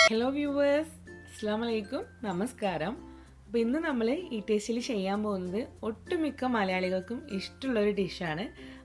Hello viewers, അസ്സാം വലൈക്കും, നമസ്കാരം. അപ്പോൾ ഇന്ന് നമ്മൾ ഈ ടേസ്റ്റിൽ ചെയ്യാൻ പോകുന്നത് ഒട്ടുമിക്ക മലയാളികൾക്കും ഇഷ്ടമുള്ളൊരു ഡിഷാണ്.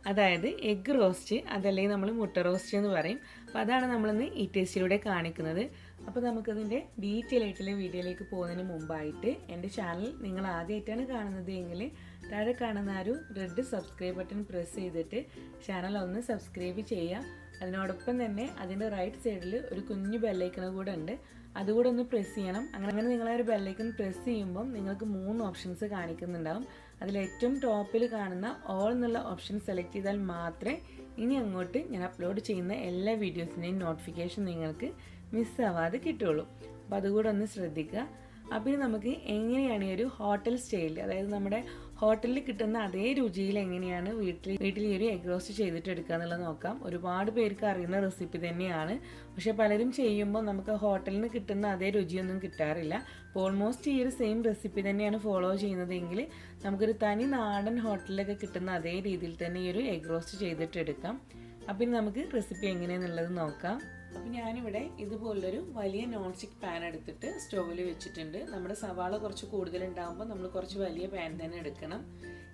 അതായത് എഗ്ഗ് റോസ്റ്റ്, അതല്ലെങ്കിൽ നമ്മൾ മുട്ട റോസ്റ്റ് എന്ന് പറയും. അപ്പോൾ അതാണ് നമ്മളിന്ന് ഈ ടേസ്റ്റിലൂടെ കാണിക്കുന്നത്. അപ്പോൾ നമുക്കതിൻ്റെ ഡീറ്റെയിൽ ആയിട്ടുള്ള വീഡിയോയിലേക്ക് പോകുന്നതിന് മുമ്പായിട്ട് എൻ്റെ ചാനൽ നിങ്ങൾ ആദ്യമായിട്ടാണ് കാണുന്നത് എങ്കിൽ താഴെ കാണുന്ന ആ ഒരു റെഡ് സബ്സ്ക്രൈബ് ബട്ടൺ പ്രസ് ചെയ്തിട്ട് ചാനൽ ഒന്ന് സബ്സ്ക്രൈബ് ചെയ്യുക. അതിനോടൊപ്പം തന്നെ അതിൻ്റെ റൈറ്റ് സൈഡിൽ ഒരു കുഞ്ഞു ബെല്ലൈക്കൺ കൂടെ ഉണ്ട്, അതുകൂടെ ഒന്ന് പ്രസ് ചെയ്യണം. അങ്ങനെ നിങ്ങൾ ആ ഒരു ബെല്ലൈക്കൺ പ്രസ് ചെയ്യുമ്പം നിങ്ങൾക്ക് 3 ഓപ്ഷൻസ് കാണിക്കുന്നുണ്ടാവും. അതിൽ ഏറ്റവും ടോപ്പിൽ കാണുന്ന ഓൾ എന്നുള്ള ഓപ്ഷൻ സെലക്ട് ചെയ്താൽ മാത്രമേ ഇനി അങ്ങോട്ട് ഞാൻ അപ്ലോഡ് ചെയ്യുന്ന എല്ലാ വീഡിയോസിൻ്റെയും നോട്ടിഫിക്കേഷൻ നിങ്ങൾക്ക് മിസ്സാവാതെ കിട്ടുള്ളൂ. അപ്പോൾ അതുകൂടെ ഒന്ന് ശ്രദ്ധിക്കുക. അപ്പോൾ നമുക്ക് എങ്ങനെയാണ് ഈ ഒരു ഹോട്ടൽ സ്റ്റൈലിൽ, അതായത് നമ്മുടെ ഹോട്ടലിൽ കിട്ടുന്ന അതേ രുചിയിൽ എങ്ങനെയാണ് വീട്ടിൽ ഈ ഒരു എഗ് റോസ്റ്റ് ചെയ്തിട്ട് എടുക്കുക എന്നുള്ളത് നോക്കാം. ഒരുപാട് പേർക്ക് അറിയുന്ന റെസിപ്പി തന്നെയാണ്, പക്ഷേ പലരും ചെയ്യുമ്പോൾ നമുക്ക് ഹോട്ടലിൽ നിന്ന് കിട്ടുന്ന അതേ രുചിയൊന്നും കിട്ടാറില്ല. അപ്പോൾ ഓൾമോസ്റ്റ് ഈ ഒരു സെയിം റെസിപ്പി തന്നെയാണ് ഫോളോ ചെയ്യുന്നതെങ്കിൽ നമുക്കൊരു തനി നാടൻ ഹോട്ടലിലൊക്കെ കിട്ടുന്ന അതേ രീതിയിൽ തന്നെ ഈ ഒരു എഗ് റോസ്റ്റ് ചെയ്തിട്ട് എടുക്കാം. അപ്പോൾ ഇനി നമുക്ക് റെസിപ്പി എങ്ങനെയാണെന്നുള്ളത് നോക്കാം. അപ്പോൾ ഞാനിവിടെ ഇതുപോലൊരു വലിയ നോൺ സ്റ്റിക്ക് പാൻ എടുത്തിട്ട് സ്റ്റൗവിൽ വെച്ചിട്ടുണ്ട്. നമ്മുടെ സവാള കുറച്ച് കൂടുതലുണ്ടാകുമ്പോൾ നമ്മൾ കുറച്ച് വലിയ പാൻ തന്നെ എടുക്കണം.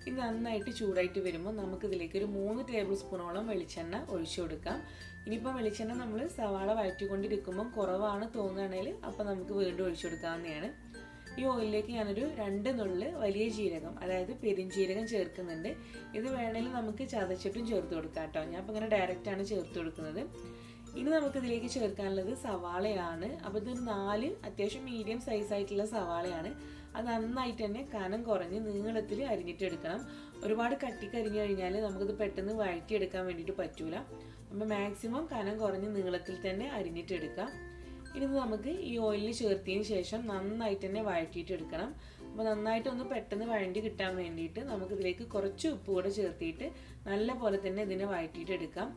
ഇത് നന്നായിട്ട് ചൂടായിട്ട് വരുമ്പോൾ നമുക്കിതിലേക്ക് ഒരു 3 ടേബിൾ സ്പൂണോളം വെളിച്ചെണ്ണ ഒഴിച്ചു കൊടുക്കാം. ഇനിയിപ്പോൾ വെളിച്ചെണ്ണ നമ്മൾ സവാള വഴറ്റിക്കൊണ്ടിരിക്കുമ്പം കുറവാണ് തോന്നുകയാണെങ്കിൽ അപ്പോൾ നമുക്ക് വീണ്ടും ഒഴിച്ചു കൊടുക്കാവുന്നതാണ്. ഈ ഓയിലിലേക്ക് ഞാനൊരു 2 നുള്ള് വലിയ ജീരകം, അതായത് പെരിഞ്ജീരകം ചേർക്കുന്നുണ്ട്. ഇത് വേണമെങ്കിൽ നമുക്ക് ചതച്ചിട്ടും ചേർത്ത് കൊടുക്കാം കേട്ടോ. ഞാൻ ഇപ്പോൾ ഇങ്ങനെ ഡയറക്റ്റാണ് ചേർത്ത് കൊടുക്കുന്നത്. ഇനി നമുക്കിതിലേക്ക് ചേർക്കാനുള്ളത് സവാളയാണ്. അപ്പോൾ ഇതൊരു 4 അത്യാവശ്യം മീഡിയം സൈസായിട്ടുള്ള സവാളയാണ്. അത് നന്നായിട്ട് തന്നെ കനം കുറഞ്ഞ് നീളത്തിൽ അരിഞ്ഞിട്ടെടുക്കണം. ഒരുപാട് കട്ടിക്കരിഞ്ഞു കഴിഞ്ഞാൽ നമുക്കിത് പെട്ടെന്ന് വഴറ്റിയെടുക്കാൻ വേണ്ടിയിട്ട് പറ്റൂല. അപ്പോൾ മാക്സിമം കനം കുറഞ്ഞ് നീളത്തിൽ തന്നെ അരിഞ്ഞിട്ടെടുക്കാം. ഇനി നമുക്ക് ഈ ഓയിലിൽ ചേർത്തതിന് ശേഷം നന്നായിട്ട് തന്നെ വഴറ്റിയിട്ടെടുക്കണം. അപ്പോൾ നന്നായിട്ടൊന്ന് പെട്ടെന്ന് വഴണ്ടി കിട്ടാൻ വേണ്ടിയിട്ട് നമുക്കിതിലേക്ക് കുറച്ച് ഉപ്പ് കൂടെ ചേർത്തിട്ട് നല്ല പോലെ തന്നെ ഇതിനെ വഴറ്റിയിട്ടെടുക്കാം.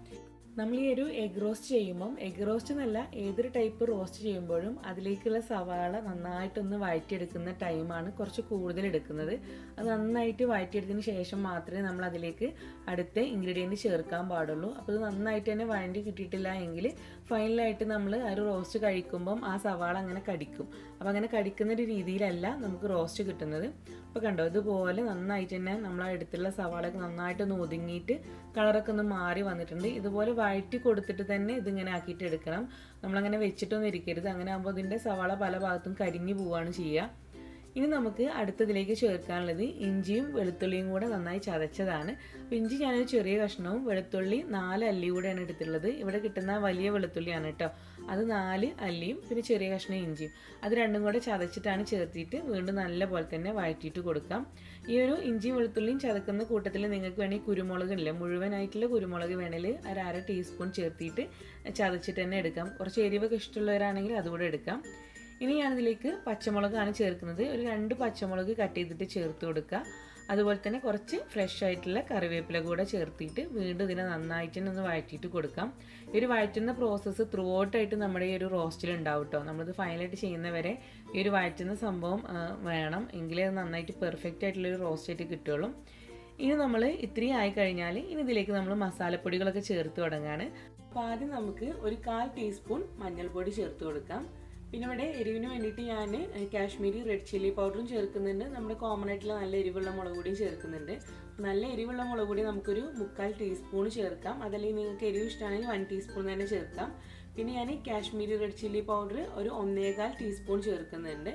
നമ്മൾ ഈ ഒരു എഗ് റോസ്റ്റ് ചെയ്യുമ്പം, എഗ് റോസ്റ്റ് എന്നല്ല ഏതൊരു ടൈപ്പ് റോസ്റ്റ് ചെയ്യുമ്പോഴും അതിലേക്കുള്ള സവാള നന്നായിട്ടൊന്ന് വഴറ്റിയെടുക്കുന്ന ടൈമാണ് കുറച്ച് കൂടുതൽ എടുക്കുന്നത്. അത് നന്നായിട്ട് വഴറ്റിയെടുത്തതിന് ശേഷം മാത്രമേ നമ്മൾ അതിലേക്ക് അടുത്ത ഇൻഗ്രീഡിയൻറ്റ് ചേർക്കാൻ പാടുള്ളൂ. അപ്പോൾ ഇത് നന്നായിട്ട് തന്നെ വഴണ്ടി കിട്ടിയിട്ടില്ല എങ്കിൽ ഫൈനലായിട്ട് നമ്മൾ ആ ഒരു റോസ്റ്റ് കഴിക്കുമ്പം ആ സവാള അങ്ങനെ കടിക്കും. അപ്പോൾ അങ്ങനെ കടിക്കുന്ന ഒരു രീതിയിലല്ല നമുക്ക് റോസ്റ്റ് കിട്ടുന്നത്. അപ്പോൾ കണ്ടോ, ഇതുപോലെ നന്നായിട്ട് തന്നെ നമ്മൾ ആ എടുത്തുള്ള സവാളയൊക്കെ നന്നായിട്ടൊന്ന് ഒതുങ്ങിയിട്ട് കളറൊക്കെ ഒന്ന് മാറി വന്നിട്ടുണ്ട്. ഇതുപോലെ വഴറ്റി കൊടുത്തിട്ട് തന്നെ ഇതിങ്ങനെ ആക്കിയിട്ട് എടുക്കണം. നമ്മളങ്ങനെ വെച്ചിട്ടൊന്നും ഇരിക്കരുത്. അങ്ങനെ ആകുമ്പോൾ ഇതിൻ്റെ സവാള പല ഭാഗത്തും കരിഞ്ഞു പോവുകയാണ് ചെയ്യുക. ഇനി നമുക്ക് അടുത്തതിലേക്ക് ചേർക്കാനുള്ളത് ഇഞ്ചിയും വെളുത്തുള്ളിയും കൂടെ നന്നായി ചതച്ചതാണ്. അപ്പോൾ ഇഞ്ചി ഞാനൊരു ചെറിയ കഷ്ണവും വെളുത്തുള്ളി 4 അല്ലി കൂടെയാണ് എടുത്തുള്ളത്. ഇവിടെ കിട്ടുന്ന വലിയ വെളുത്തുള്ളിയാണ് കേട്ടോ. അത് 4 അല്ലിയും പിന്നെ ചെറിയ കഷ്ണം ഇഞ്ചിയും, അത് രണ്ടും കൂടെ ചതച്ചിട്ടാണ് ചേർത്തിട്ട് വീണ്ടും നല്ല പോലെ തന്നെ വഴറ്റിയിട്ട് കൊടുക്കാം. ഈ ഒരു ഇഞ്ചിയും വെളുത്തുള്ളിയും ചതക്കുന്ന കൂട്ടത്തിൽ നിങ്ങൾക്ക് വേണമെങ്കിൽ കുരുമുളക് ഇല്ല, മുഴുവനായിട്ടുള്ള കുരുമുളക് വേണമെങ്കിൽ ഒരു 1/2 ടീസ്പൂൺ ചേർത്തിട്ട് ചതച്ചിട്ട് തന്നെ എടുക്കാം. കുറച്ച് എരിവൊക്കെ ഇഷ്ടമുള്ളവരാണെങ്കിൽ അതുകൂടെ എടുക്കാം. ഇനി ഞാനിതിലേക്ക് പച്ചമുളകാണ് ചേർക്കുന്നത്. ഒരു 2 പച്ചമുളക് കട്ട് ചെയ്തിട്ട് ചേർത്ത് കൊടുക്കുക. അതുപോലെ തന്നെ കുറച്ച് ഫ്രഷ് ആയിട്ടുള്ള കറിവേപ്പില കൂടെ ചേർത്തിട്ട് വീണ്ടും ഇതിനെ നന്നായിട്ട് തന്നെ ഒന്ന് വഴറ്റിയിട്ട് കൊടുക്കാം. ഈ ഒരു വഴറ്റുന്ന പ്രോസസ്സ് ത്രൂ ഔട്ടായിട്ട് നമ്മുടെ ഈ ഒരു റോസ്റ്റിൽ ഉണ്ടാവും കേട്ടോ. നമ്മളിത് ഫൈനലായിട്ട് ചെയ്യുന്നവരെ ഈ ഒരു വഴറ്റുന്ന സംഭവം വേണം, എങ്കിലേ അത് നന്നായിട്ട് പെർഫെക്റ്റ് ആയിട്ടുള്ളൊരു റോസ്റ്റായിട്ട് കിട്ടുള്ളൂ. ഇനി നമ്മൾ ഇത്രയും ആയി കഴിഞ്ഞാൽ ഇനി ഇതിലേക്ക് നമ്മൾ മസാലപ്പൊടികളൊക്കെ ചേർത്ത് തുടങ്ങാണ്. അപ്പോൾ ആദ്യം നമുക്ക് ഒരു 1/4 ടീസ്പൂൺ മഞ്ഞൾപ്പൊടി ചേർത്ത് കൊടുക്കാം. പിന്നെ ഇവിടെ എരിവിന് വേണ്ടിയിട്ട് ഞാൻ കാശ്മീരി റെഡ് ചില്ലി പൗഡറും ചേർക്കുന്നുണ്ട്. നമ്മുടെ കോമൺ ആയിട്ടുള്ള നല്ല എരിവുള്ള മുളക് പൊടിയും ചേർക്കുന്നുണ്ട്. നല്ല എരിവുള്ള മുളക് പൊടി നമുക്കൊരു 3/4 ടീസ്പൂൺ ചേർക്കാം. അതല്ലെങ്കിൽ നിങ്ങൾക്ക് എരിവ് ഇഷ്ടമാണെങ്കിൽ 1 ടീസ്പൂൺ തന്നെ ചേർക്കാം. പിന്നെ ഞാൻ കാശ്മീരി റെഡ് ചില്ലി പൗഡർ ഒരു 1/4 ടീസ്പൂൺ ചേർക്കുന്നുണ്ട്.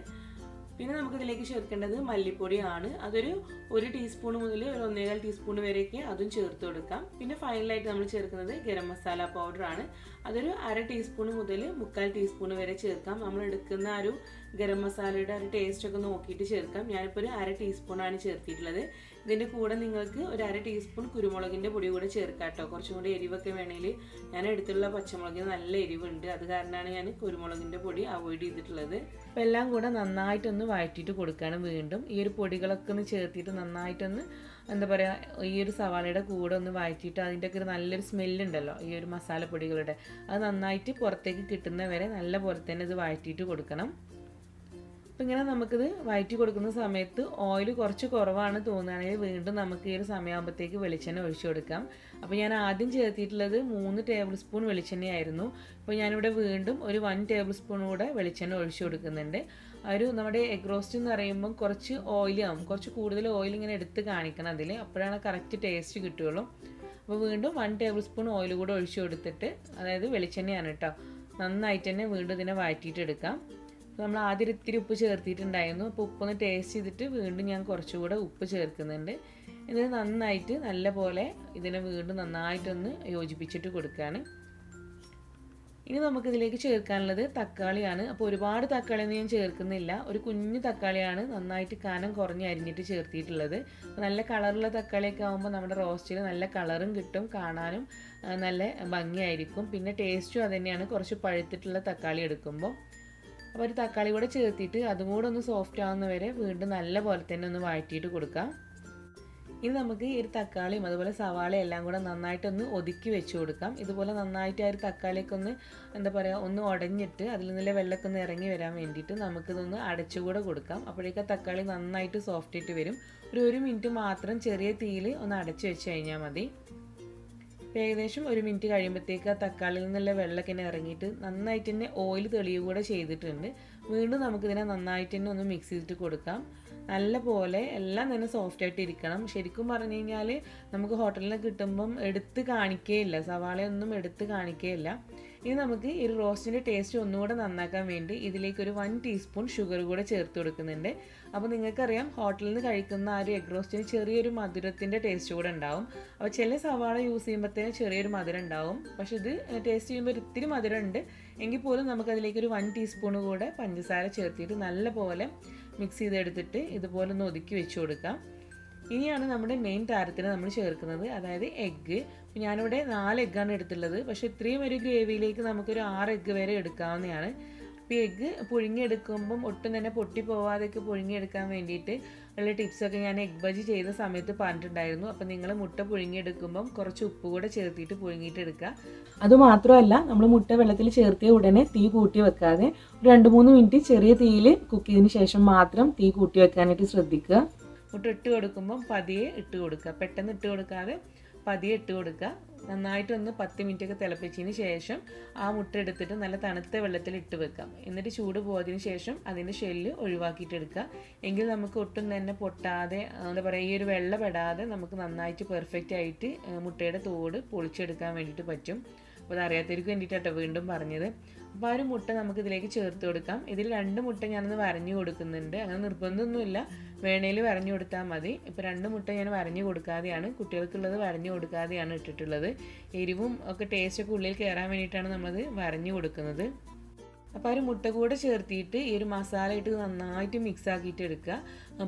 പിന്നെ നമുക്കിതിലേക്ക് ചേർക്കേണ്ടത് മല്ലിപ്പൊടിയാണ്. അതൊരു 1 ടീസ്പൂൺ മുതൽ ഒരു 1/4 ടീസ്പൂൺ വരെയൊക്കെ അതും ചേർത്ത് കൊടുക്കാം. പിന്നെ ഫൈനലായിട്ട് നമ്മൾ ചേർക്കുന്നത് ഗരം മസാല പൗഡറാണ്. അതൊരു 1/2 ടീസ്പൂൺ മുതൽ 3/4 ടീസ്പൂൺ വരെ ചേർക്കാം. നമ്മൾ എടുക്കുന്ന ആ ഒരു ഗരം മസാലയുടെ ഒരു ടേസ്റ്റ് ഒക്കെ നോക്കിയിട്ട് ചേർക്കാം. ഞാനിപ്പോൾ ഒരു 1/2 ടീസ്പൂണാണ് ചേർത്തിട്ടുള്ളത്. ഇതിൻ്റെ കൂടെ നിങ്ങൾക്ക് ഒരു 1/2 ടീസ്പൂൺ കുരുമുളകിൻ്റെ പൊടി കൂടെ ചേർക്കാം കേട്ടോ. കുറച്ചും കൂടി എരിവൊക്കെ വേണമെങ്കിൽ, ഞാൻ എടുത്തുള്ള പച്ചമുളകിന് നല്ല എരിവുണ്ട്, അത് കാരണമാണ് ഞാൻ കുരുമുളകിൻ്റെ പൊടി അവോയ്ഡ് ചെയ്തിട്ടുള്ളത്. അപ്പോൾ എല്ലാം കൂടെ നന്നായിട്ടൊന്ന് വഴറ്റിയിട്ട് കൊടുക്കുകയാണ്. വീണ്ടും ഈ ഒരു പൊടികളൊക്കെ ഒന്ന് ചേർത്തിട്ട് നന്നായിട്ടൊന്ന് എന്താ പറയുക, ഈ ഒരു സവാളയുടെ കൂടെ ഒന്ന് വഴറ്റിയിട്ട് അതിൻ്റെ ഒക്കെ ഒരു നല്ലൊരു സ്മെല്ലുണ്ടല്ലോ ഈ ഒരു മസാലപ്പൊടികളുടെ, അത് നന്നായിട്ട് പുറത്തേക്ക് കിട്ടുന്നവരെ നല്ല പോലെ തന്നെ ഇത് വഴറ്റിയിട്ട് കൊടുക്കണം. അപ്പോൾ ഇങ്ങനെ നമുക്കിത് വഴറ്റി കൊടുക്കുന്ന സമയത്ത് ഓയിൽ കുറച്ച് കുറവാണ് തോന്നുകയാണെങ്കിൽ വീണ്ടും നമുക്ക് ഈ ഒരു സമയമാകുമ്പോഴത്തേക്ക് വെളിച്ചെണ്ണ ഒഴിച്ചു കൊടുക്കാം. അപ്പോൾ ഞാൻ ആദ്യം ചേർത്തിട്ടുള്ളത് 3 ടേബിൾ സ്പൂൺ വെളിച്ചെണ്ണയായിരുന്നു. അപ്പോൾ ഞാനിവിടെ വീണ്ടും ഒരു 1 ടേബിൾ സ്പൂൺ കൂടെ വെളിച്ചെണ്ണ ഒഴിച്ചു കൊടുക്കുന്നുണ്ട്. നമ്മുടെ എഗ് റോസ്റ്റ് എന്ന് പറയുമ്പം കുറച്ച് ഓയിലാവും, കുറച്ച് കൂടുതൽ ഓയിൽ ഇങ്ങനെ എടുത്ത് കാണിക്കണം അതിൽ, അപ്പോഴാണ് കറക്റ്റ് ടേസ്റ്റ് കിട്ടുകയുള്ളൂ. അപ്പോൾ വീണ്ടും 1 ടേബിൾ സ്പൂൺ ഓയിൽ കൂടെ ഒഴിച്ചു കൊടുത്തിട്ട്, അതായത് വെളിച്ചെണ്ണയാണ് കേട്ടോ, നന്നായിട്ട് തന്നെ വീണ്ടും ഇതിനെ വഴറ്റിയിട്ടെടുക്കാം. നമ്മൾ ആദ്യം ഇത്തിരി ഉപ്പ് ചേർത്തിട്ടുണ്ടായിരുന്നു. അപ്പോൾ ഉപ്പൊന്ന് ടേസ്റ്റ് ചെയ്തിട്ട് വീണ്ടും ഞാൻ കുറച്ചുകൂടെ ഉപ്പ് ചേർക്കുന്നുണ്ട്. എന്നിട്ട് നന്നായിട്ട് നല്ല പോലെ ഇതിനെ വീണ്ടും നന്നായിട്ടൊന്ന് യോജിപ്പിച്ചിട്ട് കൊടുക്കുകയാണ്. ഇനി നമുക്കിതിലേക്ക് ചേർക്കാനുള്ളത് തക്കാളിയാണ്. അപ്പോൾ ഒരുപാട് തക്കാളിയൊന്നും ഞാൻ ചേർക്കുന്നില്ല, ഒരു കുഞ്ഞു തക്കാളിയാണ് നന്നായിട്ട് കനം കുറഞ്ഞ് അരിഞ്ഞിട്ട് ചേർത്തിട്ടുള്ളത്. നല്ല കളറുള്ള തക്കാളിയൊക്കെ ആകുമ്പോൾ നമ്മുടെ റോസ്റ്റിൽ നല്ല കളറും കിട്ടും, കാണാനും നല്ല ഭംഗിയായിരിക്കും. പിന്നെ ടേസ്റ്റും അതുതന്നെയാണ് കുറച്ച് പഴുത്തിട്ടുള്ള തക്കാളി എടുക്കുമ്പോൾ. അപ്പോൾ ഒരു തക്കാളി കൂടെ ചേർത്തിട്ട് അതും കൂടെ ഒന്ന് സോഫ്റ്റ് ആവുന്ന വരെ വീണ്ടും നല്ല പോലെ തന്നെ ഒന്ന് വഴറ്റിയിട്ട് കൊടുക്കാം. ഇനി നമുക്ക് ഈ ഒരു തക്കാളിയും അതുപോലെ സവാളയും എല്ലാം കൂടെ നന്നായിട്ടൊന്ന് ഒതുക്കി വെച്ച് കൊടുക്കാം. ഇതുപോലെ നന്നായിട്ട് ആ ഒരു തക്കാളിയൊക്കെ ഒന്ന് ഒന്ന് ഉടഞ്ഞിട്ട് അതിൽ നിന്നുള്ള വെള്ളമൊക്കെ ഒന്ന് ഇറങ്ങി വരാൻ വേണ്ടിയിട്ട് നമുക്കിതൊന്ന് അടച്ചുകൂടെ കൊടുക്കാം. അപ്പോഴേക്കും തക്കാളി നന്നായിട്ട് സോഫ്റ്റ് ആയിട്ട് വരും. ഒരു മിനിറ്റ് മാത്രം ചെറിയ തീയിൽ ഒന്ന് അടച്ചു വെച്ച് കഴിഞ്ഞാൽ മതി. ഏകദേശം 1 മിനിറ്റ് കഴിയുമ്പോഴത്തേക്ക് ആ തക്കാളിയിൽ നിന്നുള്ള വെള്ളമൊക്കെ തന്നെ ഇറങ്ങിയിട്ട് നന്നായിട്ട് തന്നെ ഓയിൽ തെളിയുക കൂടെ ചെയ്തിട്ടുണ്ട്. വീണ്ടും നമുക്കിതിനെ നന്നായിട്ട് തന്നെ ഒന്ന് മിക്സ് ചെയ്തിട്ട് കൊടുക്കാം. നല്ല പോലെ എല്ലാം തന്നെ സോഫ്റ്റായിട്ട് ഇരിക്കണം. ശരിക്കും പറഞ്ഞു കഴിഞ്ഞാൽ നമുക്ക് ഹോട്ടലിൽ നിന്ന് കിട്ടുമ്പം എടുത്ത് കാണിക്കുകയില്ല, സവാളയൊന്നും എടുത്ത് കാണിക്കുകയില്ല. ഇനി നമുക്ക് ഈ ഒരു റോസ്റ്റിൻ്റെ ടേസ്റ്റ് ഒന്നുകൂടെ നന്നാക്കാൻ വേണ്ടി ഇതിലേക്കൊരു 1 ടീസ്പൂൺ ഷുഗർ കൂടെ ചേർത്ത് കൊടുക്കുന്നുണ്ട്. അപ്പോൾ നിങ്ങൾക്കറിയാം ഹോട്ടലിൽ നിന്ന് കഴിക്കുന്ന ആ ഒരു എഗ് റോസ്റ്റിന് ചെറിയൊരു മധുരത്തിൻ്റെ ടേസ്റ്റ് കൂടെ ഉണ്ടാവും. അപ്പോൾ ചില സവാള യൂസ് ചെയ്യുമ്പോഴത്തേനും ചെറിയൊരു മധുരം ഉണ്ടാവും, പക്ഷേ ഇത് ടേസ്റ്റ് ചെയ്യുമ്പോൾ ഇത്തിരി മധുരം ഉണ്ട്. എങ്കിൽ പോലും നമുക്കതിലേക്കൊരു 1 ടീസ്പൂൺ കൂടെ പഞ്ചസാര ചേർത്തിട്ട് നല്ല പോലെ മിക്സ് ചെയ്തെടുത്തിട്ട് ഇതുപോലെ ഒന്ന് ഒതുക്കി വെച്ച് കൊടുക്കാം. ഇനിയാണ് നമ്മുടെ മെയിൻ താരത്തിന് നമ്മൾ ചേർക്കുന്നത്, അതായത് എഗ്ഗ്. ഞാനിവിടെ 4 എഗ്ഗാണ് എടുത്തുള്ളത്, പക്ഷേ ഇത്രയും ഒരു ഗ്രേവിയിലേക്ക് നമുക്കൊരു 6 എഗ്ഗ് വരെ എടുക്കാവുന്നതാണ്. അപ്പോൾ എഗ്ഗ് പുഴുങ്ങിയെടുക്കുമ്പം ഒട്ടും തന്നെ പൊട്ടിപ്പോവാതെയൊക്കെ പുഴുങ്ങിയെടുക്കാൻ വേണ്ടിയിട്ട് ഉള്ള ടിപ്സൊക്കെ ഞാൻ എഗ് ബജി ചെയ്ത സമയത്ത് പറഞ്ഞിട്ടുണ്ടായിരുന്നു. അപ്പോൾ നിങ്ങൾ മുട്ട പുഴുങ്ങിയെടുക്കുമ്പം കുറച്ച് ഉപ്പ് കൂടെ ചേർത്തിട്ട് പുഴുങ്ങിയിട്ട് എടുക്കുക. അതുമാത്രമല്ല, നമ്മൾ മുട്ട വെള്ളത്തിൽ ചേർത്തിയ ഉടനെ തീ കൂട്ടി വെക്കാതെ 2-3 മിനിറ്റ് ചെറിയ തീയിൽ കുക്ക് ചെയ്തതിന് ശേഷം മാത്രം തീ കൂട്ടി വെക്കാനായിട്ട് ശ്രദ്ധിക്കുക. മുട്ട ഇട്ട് കൊടുക്കുമ്പം പതിയെ ഇട്ട് കൊടുക്കുക, പെട്ടെന്ന് ഇട്ട് കൊടുക്കാതെ പതിയെ ഇട്ട് കൊടുക്കുക. നന്നായിട്ടൊന്ന് 10 മിനിറ്റൊക്കെ തിളപ്പിച്ചതിന് ശേഷം ആ മുട്ട എടുത്തിട്ട് നല്ല തണുത്ത വെള്ളത്തിൽ ഇട്ട് വെക്കാം. എന്നിട്ട് ചൂട് പോയതിന് ശേഷം അതിൻ്റെ ഷെല്ല് ഒഴിവാക്കിയിട്ട് എടുക്കുക. എങ്കിൽ നമുക്ക് ഒട്ടും തന്നെ പൊട്ടാതെ ഈ ഒരു വെള്ളം പെടാതെ നമുക്ക് നന്നായിട്ട് പെർഫെക്റ്റ് ആയിട്ട് മുട്ടയുടെ തോട് പൊളിച്ചെടുക്കാൻ വേണ്ടിയിട്ട് പറ്റും. അപ്പോൾ അതറിയാത്തവർക്ക് വേണ്ടിയിട്ടാട്ടോ വീണ്ടും പറഞ്ഞത്. അപ്പോൾ ആ ഒരു മുട്ട നമുക്ക് ഇതിലേക്ക് ചേർത്ത് കൊടുക്കാം. ഇതിൽ 2 മുട്ട ഞാനൊന്ന് വരഞ്ഞു കൊടുക്കുന്നുണ്ട്, അങ്ങനെ നിർബന്ധമൊന്നുമില്ല, വേണേൽ വരഞ്ഞു കൊടുത്താൽ മതി. ഇപ്പോൾ 2 മുട്ട ഞാൻ വരഞ്ഞു കൊടുക്കാതെയാണ്, കുട്ടികൾക്കുള്ളത് വരഞ്ഞു കൊടുക്കാതെയാണ് ഇട്ടിട്ടുള്ളത്. എരിവും ഒക്കെ ടേസ്റ്റൊക്കെ ഉള്ളിൽ കയറാൻ വേണ്ടിയിട്ടാണ് നമ്മളത് വരഞ്ഞു കൊടുക്കുന്നത്. അപ്പോൾ ആ ഒരു മുട്ട കൂടെ ചേർത്തിട്ട് ഈ ഒരു മസാല ഇട്ട് നന്നായിട്ട് മിക്സ് ആക്കിയിട്ട് എടുക്കുക.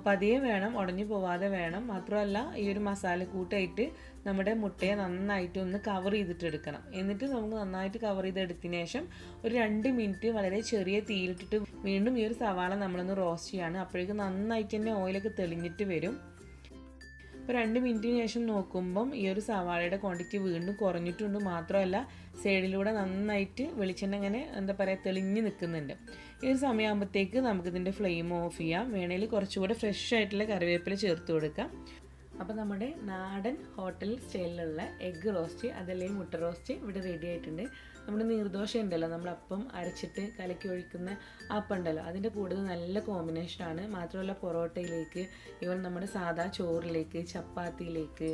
പതിയെ വേണം, ഉടഞ്ഞു പോവാതെ വേണം. മാത്രമല്ല ഈ ഒരു മസാല കൂട്ടായിട്ട് നമ്മുടെ മുട്ടയെ നന്നായിട്ട് ഒന്ന് കവർ ചെയ്തിട്ട് എടുക്കണം. എന്നിട്ട് നമുക്ക് നന്നായിട്ട് കവർ ചെയ്തെടുത്തതിന് ശേഷം ഒരു 2 മിനിറ്റ് വളരെ ചെറിയ തീയിലിട്ടിട്ട് വീണ്ടും ഈ ഒരു സവാള നമ്മളൊന്ന് റോസ്റ്റ് ചെയ്യാണ്. അപ്പോഴേക്കും നന്നായിട്ട് തന്നെ ഓയിലൊക്കെ തെളിഞ്ഞിട്ട് വരും. അപ്പോൾ 2 മിനിറ്റിന് ശേഷം നോക്കുമ്പം ഈ ഒരു സവാളയുടെ ക്വാണ്ടിറ്റി വീണ്ടും കുറഞ്ഞിട്ടുണ്ട്. മാത്രമല്ല സൈഡിലൂടെ നന്നായിട്ട് വെളിച്ചെണ്ണ ഇങ്ങനെ തെളിഞ്ഞ് നിൽക്കുന്നുണ്ട്. ഈ ഒരു സമയമാകുമ്പോഴത്തേക്ക് നമുക്കിതിൻ്റെ ഫ്ലെയിം ഓഫ് ചെയ്യാം. വേണേൽ കുറച്ചുകൂടെ ഫ്രഷ് ആയിട്ടുള്ള കറിവേപ്പില ചേർത്ത് കൊടുക്കാം. അപ്പോൾ നമ്മുടെ നാടൻ ഹോട്ടൽ സ്റ്റൈലിലുള്ള എഗ്ഗ് റോസ്റ്റ്, അതല്ലെങ്കിൽ മുട്ട റോസ്റ്റ് ഇവിടെ റെഡി ആയിട്ടുണ്ട്. നമ്മുടെ നീർദോശ ഉണ്ടല്ലോ, നമ്മളപ്പം അരച്ചിട്ട് കലക്കി ഒഴിക്കുന്ന അപ്പം ഉണ്ടല്ലോ, അതിൻ്റെ കൂടുതൽ നല്ല കോമ്പിനേഷനാണ്. മാത്രമല്ല പൊറോട്ടയിലേക്ക്, ഈവൻ നമ്മുടെ സാധാ ചോറിലേക്ക്, ചപ്പാത്തിയിലേക്ക്,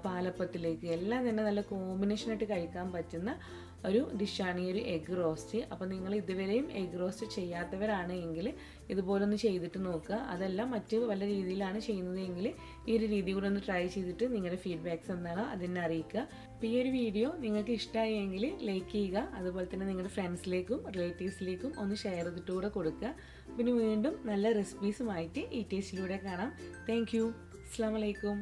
പാലപ്പത്തിലേക്ക് എല്ലാം തന്നെ നല്ല കോമ്പിനേഷനായിട്ട് കഴിക്കാൻ പറ്റുന്ന ഒരു ഡിഷാണ് ഈ ഒരു എഗ്ഗ് റോസ്റ്റ്. അപ്പോൾ നിങ്ങൾ ഇതുവരെയും എഗ്ഗ് റോസ്റ്റ് ചെയ്യാത്തവരാണ് എങ്കിൽ ഇതുപോലൊന്ന് ചെയ്തിട്ട് നോക്കുക. അതെല്ലാം മറ്റ് വല്ല രീതിയിലാണ് ചെയ്യുന്നത് എങ്കിൽ ഈ ഒരു രീതി കൂടെ ഒന്ന് ട്രൈ ചെയ്തിട്ട് നിങ്ങളുടെ ഫീഡ്ബാക്ക്സ് എന്താണോ അതിനെ അറിയിക്കുക. അപ്പോൾ ഈ ഒരു വീഡിയോ നിങ്ങൾക്ക് ഇഷ്ടമായി എങ്കിൽ ലൈക്ക് ചെയ്യുക, അതുപോലെ തന്നെ നിങ്ങളുടെ ഫ്രണ്ട്സിലേക്കും റിലേറ്റീവ്സിലേക്കും ഒന്ന് ഷെയർ ചെയ്തിട്ട് കൂടെ കൊടുക്കുക. പിന്നെ വീണ്ടും നല്ല റെസിപ്പീസുമായിട്ട് ഈ ടേസ്റ്റിലൂടെ കാണാം. Thank you. അസ്സലാമു അലൈക്കും.